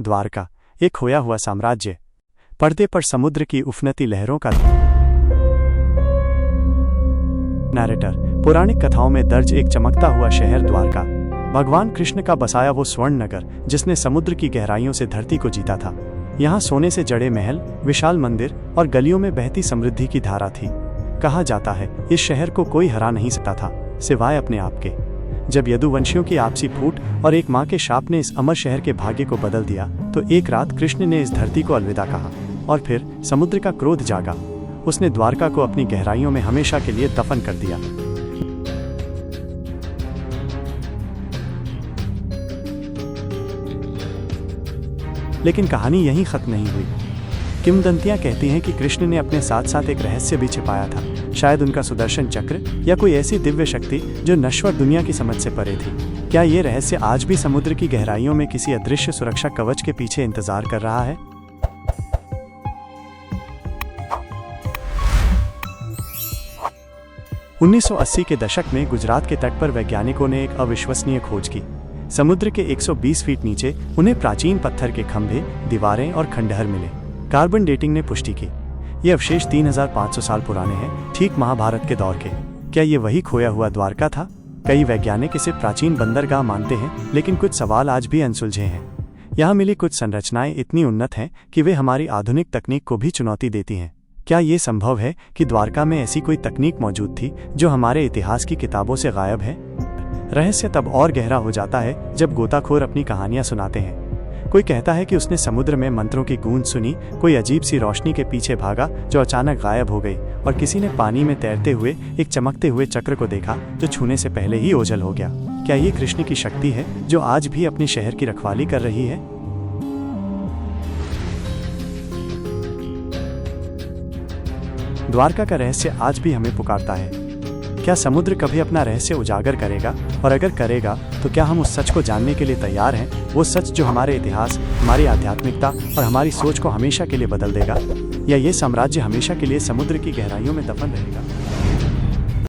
द्वारका, एक खोया हुआ साम्राज्य। पर्दे पर समुद्र की उफनती लहरों का नैरेटर। पौराणिक कथाओं में दर्ज एक चमकता हुआ शहर द्वारका, भगवान कृष्ण का बसाया वो स्वर्ण नगर जिसने समुद्र की गहराइयों से धरती को जीता था। यहाँ सोने से जड़े महल, विशाल मंदिर और गलियों में बहती समृद्धि की धारा थी। कहा जाता है इस शहर को कोई हरा नहीं सकता था सिवाय अपने आप के। जब यदुवंशियों की आपसी फूट और एक माँ के शाप ने इस अमर शहर के भाग्य को बदल दिया तो एक रात कृष्ण ने इस धरती को अलविदा कहा और फिर समुद्र का क्रोध जागा। उसने द्वारका को अपनी गहराइयों में हमेशा के लिए दफन कर दिया। लेकिन कहानी यहीं खत्म नहीं हुई। किंवदंतियां कहती हैं कि कृष्ण ने अपने साथ साथ एक रहस्य भी छिपाया था, शायद उनका सुदर्शन चक्र या कोई ऐसी दिव्य शक्ति जो नश्वर दुनिया की समझ से परे थी। क्या ये रहस्य आज भी समुद्र की गहराइयों में किसी अदृश्य सुरक्षा कवच के पीछे इंतजार कर रहा है? उन्नीस सौ 80 के दशक में गुजरात के तट पर वैज्ञानिकों ने एक अविश्वसनीय खोज की। समुद्र के 120 फीट नीचे उन्हें प्राचीन पत्थर के खंभे, दीवारें और खंडहर मिले। कार्बन डेटिंग ने पुष्टि की ये अवशेष 3500 साल पुराने हैं, ठीक महाभारत के दौर के। क्या ये वही खोया हुआ द्वारका था? कई वैज्ञानिक इसे प्राचीन बंदरगाह मानते हैं, लेकिन कुछ सवाल आज भी अनसुलझे हैं। यहाँ मिली कुछ संरचनाएं इतनी उन्नत हैं कि वे हमारी आधुनिक तकनीक को भी चुनौती देती हैं। क्या ये संभव है कि द्वारका में ऐसी कोई तकनीक मौजूद थी जो हमारे इतिहास की किताबों से गायब है? रहस्य तब और गहरा हो जाता है जब गोताखोर अपनी कहानियां सुनाते हैं। कोई कहता है कि उसने समुद्र में मंत्रों की गूंज सुनी, कोई अजीब सी रोशनी के पीछे भागा जो अचानक गायब हो गई, और किसी ने पानी में तैरते हुए एक चमकते हुए चक्र को देखा जो छूने से पहले ही ओझल हो गया। क्या ये कृष्ण की शक्ति है जो आज भी अपनी शहर की रखवाली कर रही है? द्वारका का रहस्य आज भी हमें पुकारता है। क्या समुद्र कभी अपना रहस्य उजागर करेगा? और अगर करेगा तो क्या हम उस सच को जानने के लिए तैयार हैं? वो सच जो हमारे इतिहास, हमारी आध्यात्मिकता और हमारी सोच को हमेशा के लिए बदल देगा? या ये साम्राज्य हमेशा के लिए समुद्र की गहराइयों में दफन रहेगा?